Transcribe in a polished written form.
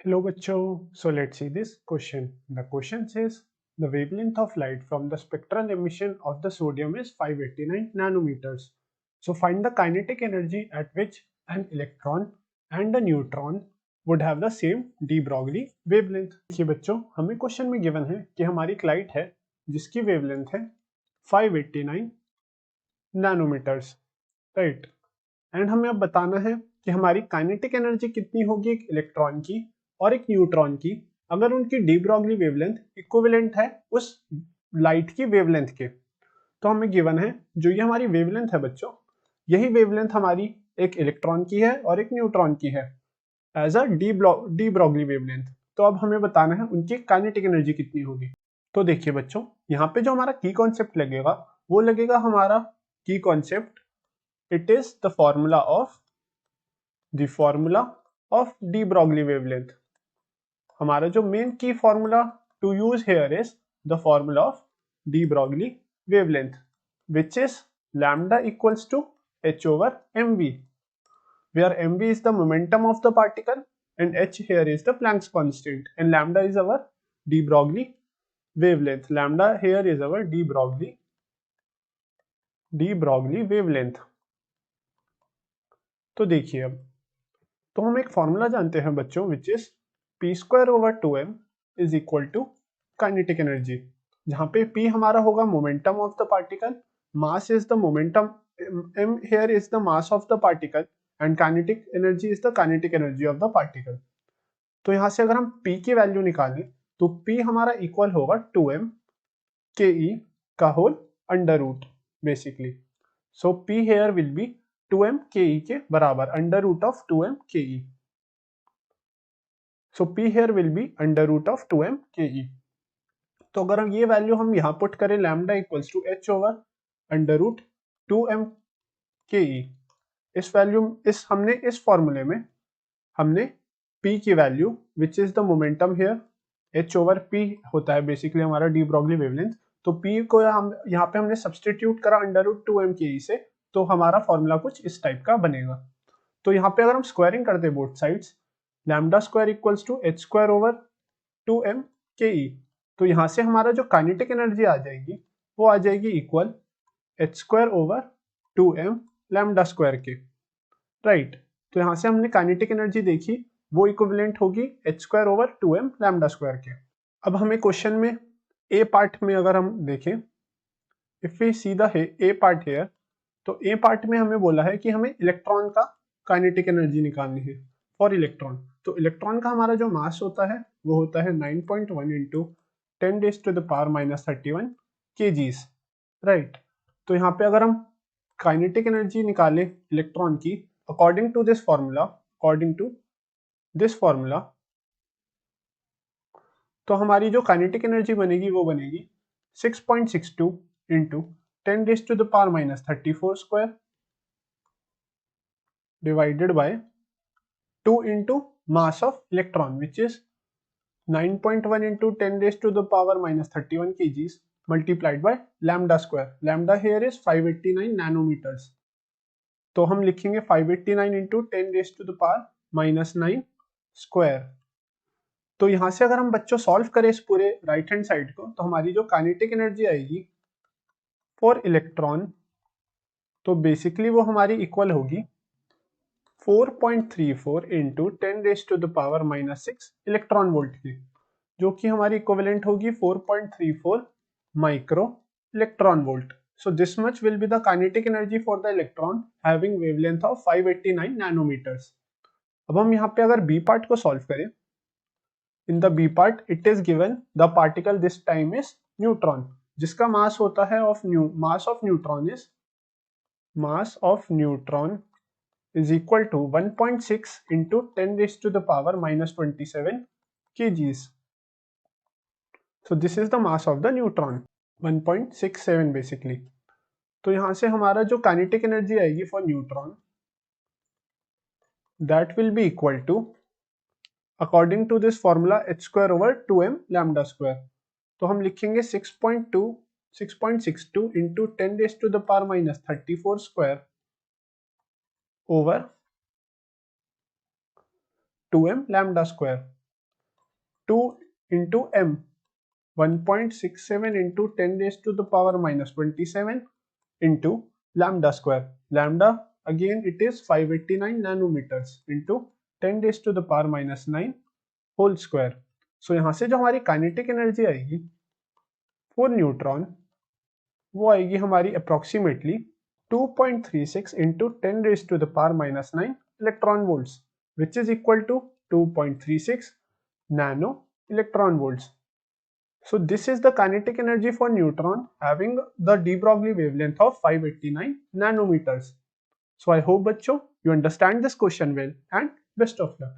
Hello bachcho, so let's see this question. The question says the wavelength of light from the spectral emission of the sodium is 589 nanometers. So find the kinetic energy at which an electron and a neutron would have the same de Broglie wavelength. देखिए बच्चों, हमें question में given है कि हमारी एक light है जिसकी वेवलेंथ है 589 नैनोमीटर्स, राइट। एंड हमें अब बताना है कि हमारी काइनेटिक एनर्जी कितनी होगी एक इलेक्ट्रॉन की और एक न्यूट्रॉन की अगर उनकी डी ब्रॉगली वेवलेंथ इक्विवेलेंट है उस लाइट की वेवलेंथ के। तो हमें गिवन है जो ये हमारी वेवलेंथ है बच्चों, यही वेवलेंथ हमारी एक इलेक्ट्रॉन की है और एक न्यूट्रॉन की है as a de Broglie wavelength. तो अब हमें बताना है उनकी काइनेटिक एनर्जी कितनी होगी। तो देखिए बच्चों, यहाँ पे जो हमारा की कॉन्सेप्ट लगेगा वो लगेगा हमारा की concept, it is the formula of de Broglie wavelength. हमारा जो main key formula to use here is the formula of de Broglie wavelength, which is lambda equals to h over mv, where mv is the momentum of the particle and h here is the Planck's constant and lambda is our de Broglie wavelength. Lambda here is our de Broglie wavelength. तो देखिए अब तो हम एक formula जानते हैं बच्चों which is p square over 2m is equal to kinetic energy, जहाँ पे p हमारा होगा momentum of the particle, mass is the momentum, m here is the mass of the particle and kinetic energy is the kinetic energy of the particle. तो यहाँ से अगर हम p की वैल्यू निकालें तो p हमारा इक्वल होगा 2m के ई का whole under root basically. So p here will be 2m ke के बराबर under root of 2m ke. So p here will be under root of 2m ke. तो अगर हम ये वैल्यू हम यहाँ पुट करें lambda equals to h over under root 2m ke, इस वैल्यू हमने इस फॉर्मूले में हमने p की value which is the momentum here, h over p होता है बेसिकली हमारा डी ब्रॉगली वेवलेंथ, तो p को हम यहाँ पे हमने सब्सटीट्यूट करा अंडर रूट 2m ke से, तो हमारा फॉर्मूला कुछ इस टाइप का बनेगा। तो यहाँ पे अगर हम स्क्वायरिंग कर दे both sides, lambda square equals to h square over 2m ke, तो यहाँ से हमारा जो काइनेटिक एनर्जी आ जाएगी वो आ जाएगी equal h square over 2m lambda square के, राइट। तो यहाँ से हमने काइनेटिक एनर्जी देखी वो इक्विवेलेंट होगी h square over 2m lambda square के। अब हमें क्वेश्चन में ए पार्ट में अगर हम देखें, if we see the A part here, तो ए पार्ट में हमें बोला है कि हमें इलेक्ट्रॉन का काइनेटिक एनर्जी निकालनी है फॉर इलेक्ट्रॉन। तो इलेक्ट्रॉन का हमारा जो मास होता है वो होता है 9.1 into 10 raise to the power minus 31 kgs, right. तो यहाँ पे अगर हम काइनेटिक एनर्जी निकालें इलेक्ट्रॉन की अकॉर्डिंग टू दिस फॉर्मूला, तो हमारी जो काइनेटिक एनर्जी बनेगी वो बनेगी 6.62 into 10 raise to the power minus 34 square divided by 2 into mass of electron which is 9.1 into 10 raised to the power minus 31 kgs multiplied by lambda square. Lambda here is 589 nanometers. तो हम लिखेंगे 589 into 10 raised to the power minus 9 square. तो यहाँ से अगर हम बच्चों solve करें इस पूरे राइट हैंड साइड को, तो हमारी जो काइनेटिक एनर्जी आएगी फॉर इलेक्ट्रॉन, तो बेसिकली वो हमारी इक्वल होगी 4.34 into 10 raise to the power minus 6 electron volt की, जो कि हमारी इक्विवेलेंट होगी 4.34 micro electron volt. So this much will be the kinetic energy for the electron having wavelength of 589 nanometers. अब हम यहाँ पे अगर बी पार्ट को सॉल्व करें, in the B part it is given the particle this time is neutron, जिसका mass होता है mass of neutron is equal to 1.6 into 10 raised to the power minus 27 kgs. So this is the mass of the neutron, 1.67 basically. तो यहाँ से हमारा जो kinetic energy आएगी for neutron, that will be equal to according to this formula h square over 2m lambda square. तो हम लिखेंगे 6.62 into 10 raised to the power minus 34 square over 2m lambda square. 2 into m, 1.67 into 10 raised to the power minus 27 into lambda square. Lambda again it is 589 nanometers into 10 raised to the power minus 9 whole square. So यहाँ से जो हमारी kinetic energy आएगी for neutron वो आएगी हमारी approximately 2.36 into 10 raised to the power minus 9 electron volts, which is equal to 2.36 nano electron volts. So this is the kinetic energy for neutron having the de Broglie wavelength of 589 nanometers. So I hope बच्चों you understand this question well and best of luck.